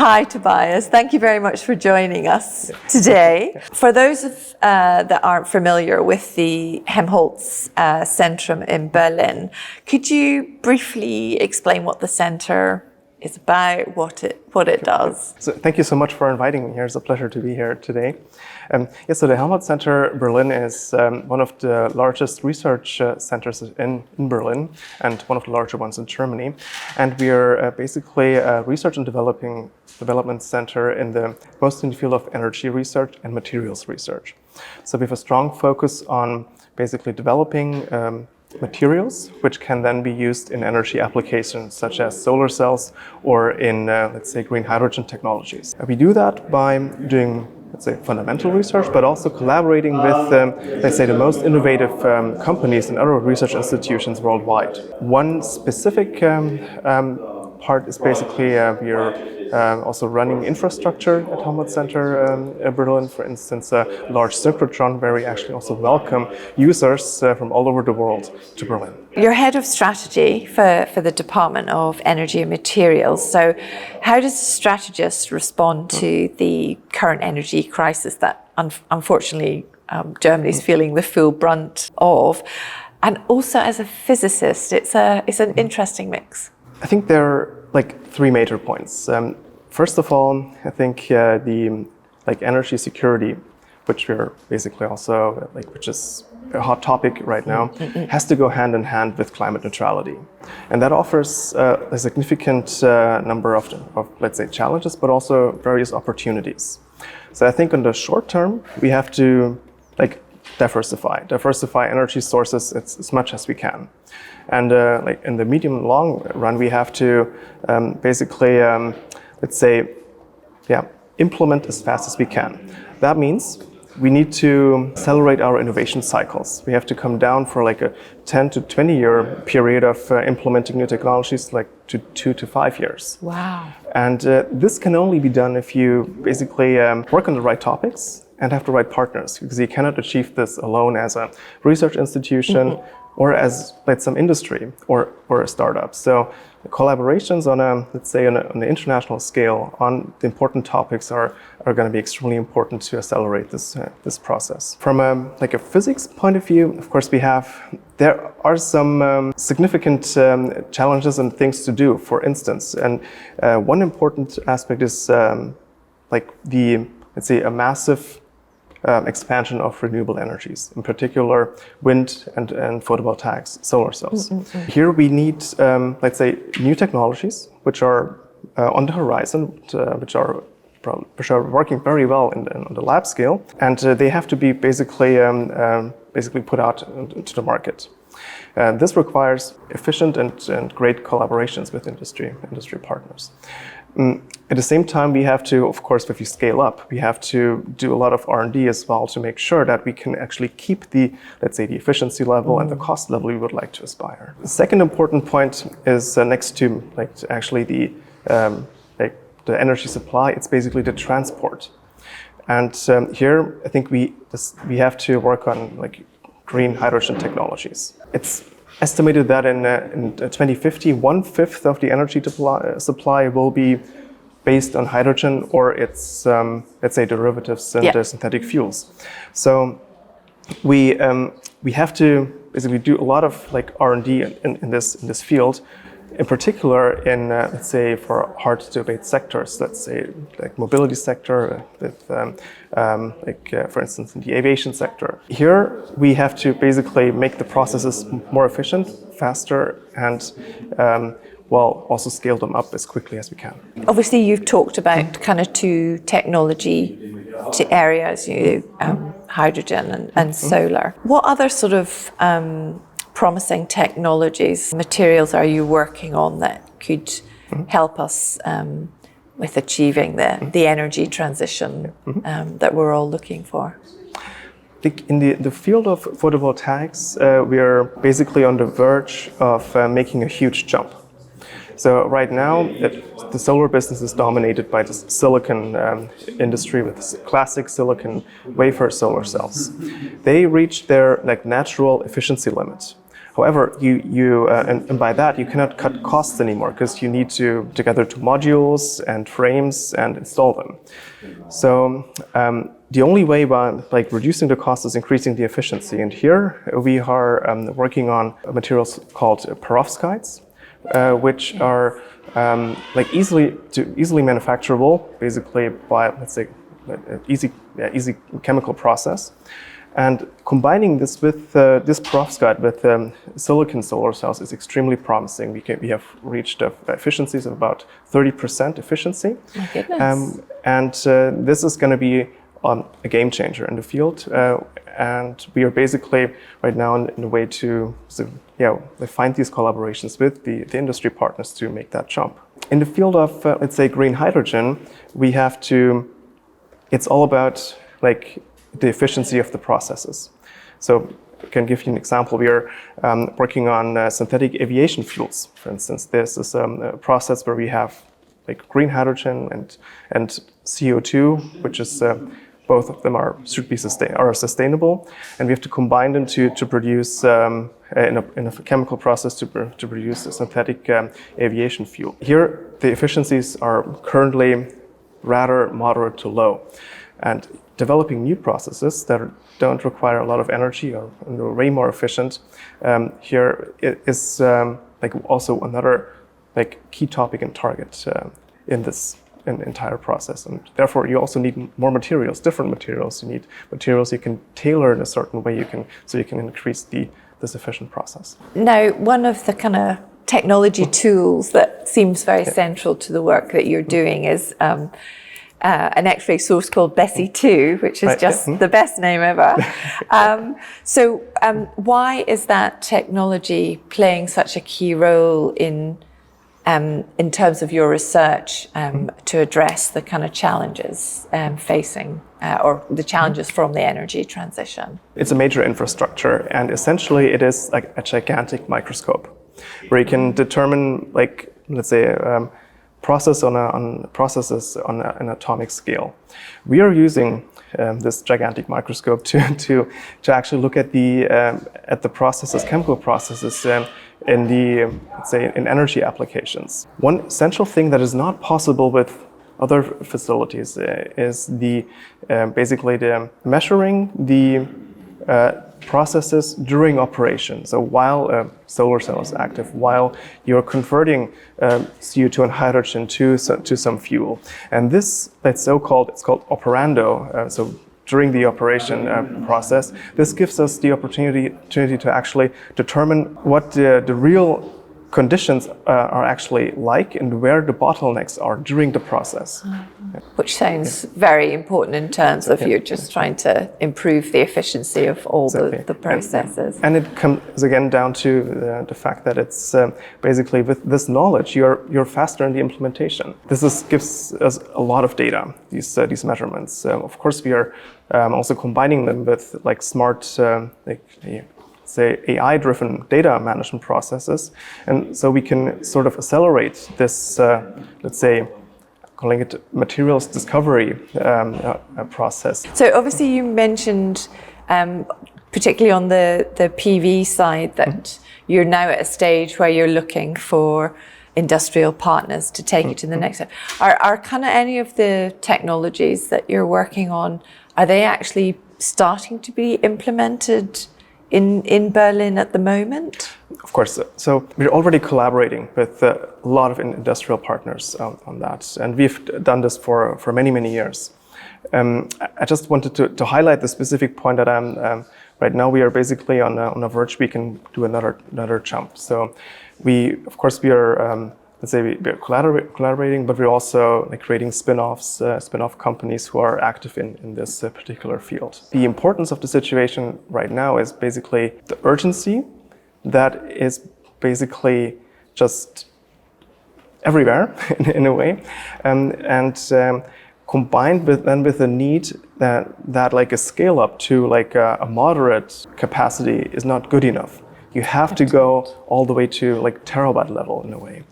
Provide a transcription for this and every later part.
Hi, Tobias. Thank you very much for joining us today. For those that aren't familiar with the Helmholtz-Zentrum in Berlin, could you briefly explain what the centre is about, what it does? So thank you so much for inviting me here. It's a pleasure to be here today. So the Helmholtz-Zentrum Berlin is one of the largest research centers in Berlin and one of the larger ones in Germany. And we are basically a research and development center mostly in the field of energy research and materials research. So we have a strong focus on basically developing materials which can then be used in energy applications such as solar cells or in, let's say, green hydrogen technologies. We do that by doing, let's say, fundamental research, but also collaborating with, let's say, the most innovative companies and other research institutions worldwide. One specific part is basically we are also running infrastructure at Helmholtz-Zentrum Berlin, for instance, a large synchrotron where we actually also welcome users from all over the world to Berlin. You're head of strategy for the Department of Energy and Materials. So how does a strategist respond to the current energy crisis that unfortunately Germany is feeling the full brunt of? And also as a physicist, it's an interesting mix. I think there are three major points. First of all, I think the energy security, which we're basically also which is a hot topic right now, has to go hand in hand with climate neutrality, and that offers a significant number of let's say challenges, but also various opportunities. So I think in the short term we have to diversify energy sources as much as we can. And in the medium and long run, we have to basically, let's say, implement as fast as we can. That means we need to accelerate our innovation cycles. We have to come down for a 10 to 20 year period of implementing new technologies to 2 to 5 years. Wow. And this can only be done if you basically work on the right topics and have the right partners, because you cannot achieve this alone as a research institution or as some industry or a startup. So the collaborations on on the international scale on the important topics are going to be extremely important to accelerate this process. From a physics point of view, of course, there are some significant challenges and things to do, for instance. And one important aspect is a massive expansion of renewable energies, in particular wind and photovoltaics, solar cells. Here we need, new technologies which are on the horizon, which are working very well on the lab scale, and they have to be basically put out into the market. This requires efficient and great collaborations with industry partners. At the same time, we have to, of course, if you scale up, we have to do a lot of R&D as well to make sure that we can actually keep the efficiency level and the cost level we would like to aspire. The second important point is next to the energy supply, it's basically the transport. And here, I think we have to work on green hydrogen technologies. It's estimated that in 2050, 1/5 of the energy supply will be based on hydrogen or its, derivatives and synthetic fuels. So we have to basically do a lot of R&D in this field, in particular in, for hard to abate sectors, mobility sector, for instance, in the aviation sector. Here, we have to basically make the processes more efficient, faster, and also scale them up as quickly as we can. Obviously, you've talked about kind of two technology areas, hydrogen and solar. What other sort of promising technologies, materials are you working on that could help us with achieving the energy transition that we're all looking for? I think in the field of photovoltaics, we are basically on the verge of making a huge jump. So right now, the solar business is dominated by the silicon industry with classic silicon wafer solar cells. They reach their natural efficiency limit. However, and by that you cannot cut costs anymore because you need to gather two modules and frames and install them. So the only way by reducing the cost is increasing the efficiency. And here we are working on materials called perovskites, which are easily manufacturable, basically by, let's say, easy chemical process. And combining this with this perovskite with silicon solar cells is extremely promising. We have reached efficiencies of about 30% efficiency. My goodness. And this is going to be a game changer in the field. And we are basically right now in a way to find these collaborations with the industry partners to make that jump. In the field of, let's say, green hydrogen, we have to, it's all about the efficiency of the processes. So I can give you an example. We are working on synthetic aviation fuels. For instance, this is a process where we have green hydrogen and CO2, which is both of them are sustainable, and we have to combine them to produce in a chemical process to produce a synthetic aviation fuel. Here, the efficiencies are currently rather moderate to low, and developing new processes that don't require a lot of energy or are way more efficient here is also another key topic and target in this entire process. And therefore you also need more materials, different materials. You need materials you can tailor in a certain way so you can increase this efficient process. Now, one of the kind of technology tools that seems very central to the work that you're doing is an X-ray source called Bessie-2, which is just the best name ever. So why is that technology playing such a key role in terms of your research to address the kind of challenges facing or the challenges from the energy transition? It's a major infrastructure, and essentially it is like a gigantic microscope where you can determine, let's say, processes on an atomic scale. We are using this gigantic microscope to actually look at the processes, chemical processes in in energy applications. One essential thing that is not possible with other facilities is basically the measuring the processes during operation. So while a solar cell is active, while you're converting CO2 and hydrogen to some fuel, and this it's called operando. So during the operation process, this gives us the opportunity to actually determine what the real conditions are actually like and where the bottlenecks are during the process. Which sounds very important in terms of you're just trying to improve the efficiency of all the processes. And it comes again down to the fact that it's basically with this knowledge you're faster in the implementation. This gives us a lot of data, these measurements. Of course, we are also combining them with smart say AI-driven data management processes, and so we can sort of accelerate this, let's say, calling it materials discovery process. So obviously you mentioned, particularly on the PV side, that you're now at a stage where you're looking for industrial partners to take it to the next step. Are kind of any of the technologies that you're working on, are they actually starting to be implemented in Berlin at the moment? Of course. So we're already collaborating with a lot of industrial partners on that, and we've done this for many, many years. I just wanted to highlight the specific point that right now we are basically on a verge. We can do another jump. So we are let's say we're collaborating, but we're also creating spin-off companies who are active in this particular field. The importance of the situation right now is basically the urgency that is basically just everywhere in a way, and combined with the need that like a scale up to a moderate capacity is not good enough. You have to go all the way to terabyte level in a way.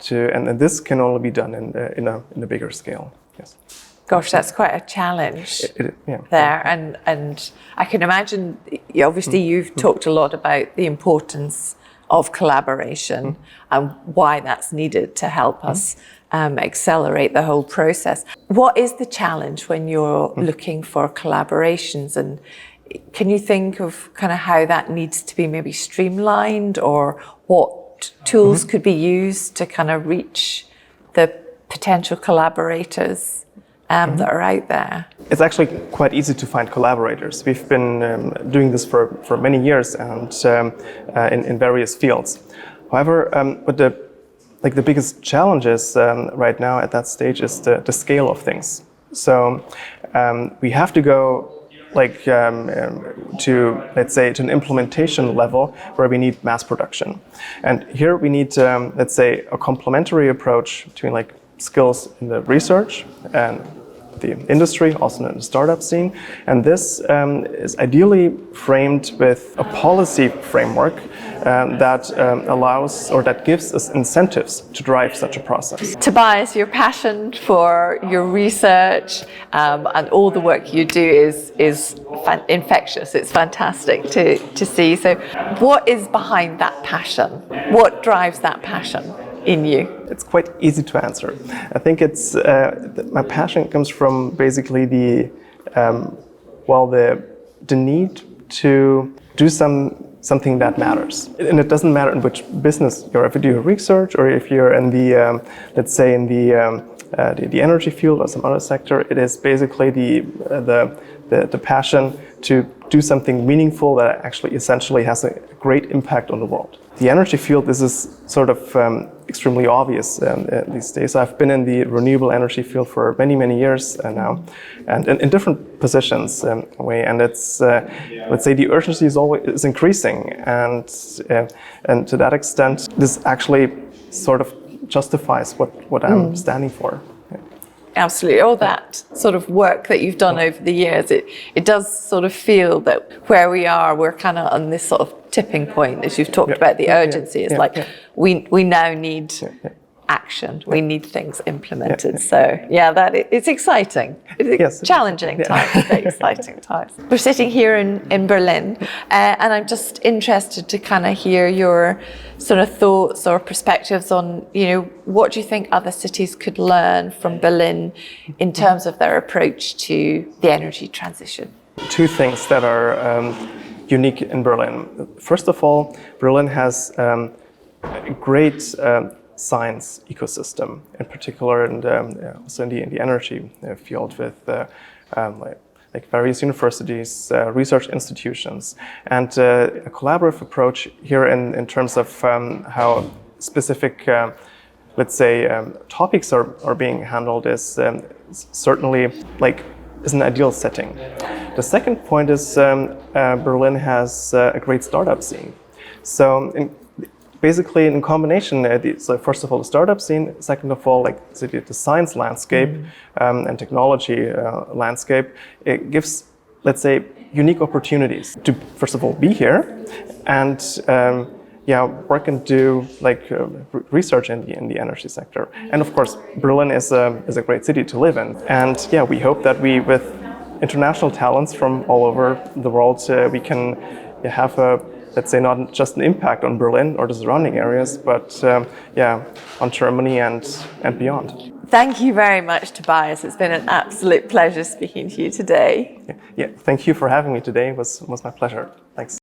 And this can only be done in a bigger scale. Yes. Gosh, that's quite a challenge there, and I can imagine. Obviously, you've talked a lot about the importance of collaboration and why that's needed to help us accelerate the whole process. What is the challenge when you're looking for collaborations, and can you think of kind of how that needs to be maybe streamlined, or what tools could be used to kind of reach the potential collaborators that are out there? It's actually quite easy to find collaborators. We've been doing this for many years and in various fields. However, what the biggest challenges right now at that stage is the scale of things. So we have to go to, let's say, to an implementation level where we need mass production. And here we need, let's say, a complementary approach between like skills in the research and the industry, also in the startup scene. And this is ideally framed with a policy framework that allows, or that gives us incentives to drive such a process. Tobias, your passion for your research and all the work you do is infectious. It's fantastic to see. So what is behind that passion? What drives that passion in you? It's quite easy to answer. I think it's my passion comes from basically the need to do something that matters. And it doesn't matter in which business you're, if you do research or if you're in the let's say in the energy field or some other sector. It is basically the passion to do something meaningful that actually essentially has a great impact on the world. The energy field, this is sort of extremely obvious these days. I've been in the renewable energy field for many years now, and in different positions and it's let's say the urgency is increasing, and to that extent, this actually sort of justifies what I'm standing for. Absolutely. All that sort of work that you've done over the years, it does sort of feel that where we are, we're kind of on this sort of tipping point, as you've talked about the urgency. It's we now need action. We need things implemented. So it's exciting. It's challenging times, but exciting times. We're sitting here in Berlin, and I'm just interested to kind of hear your sort of thoughts or perspectives on, what do you think other cities could learn from Berlin in terms of their approach to the energy transition? Two things that are unique in Berlin. First of all, Berlin has a great science ecosystem, in particular, and also in the energy field, with like various universities, research institutions, and a collaborative approach here in terms of how specific, let's say, topics are being handled is certainly is an ideal setting. The second point is Berlin has a great startup scene. So basically, in combination, so first of all, the startup scene, second of all, the science landscape and technology landscape, it gives, let's say, unique opportunities to, first of all, be here and work and do research in the energy sector. And of course, Berlin is a great city to live in. And we hope that we, with international talents from all over the world, we can have let's say, not just an impact on Berlin or the surrounding areas, but on Germany and beyond. Thank you very much, Tobias. It's been an absolute pleasure speaking to you today. Thank you for having me today. It was my pleasure. Thanks.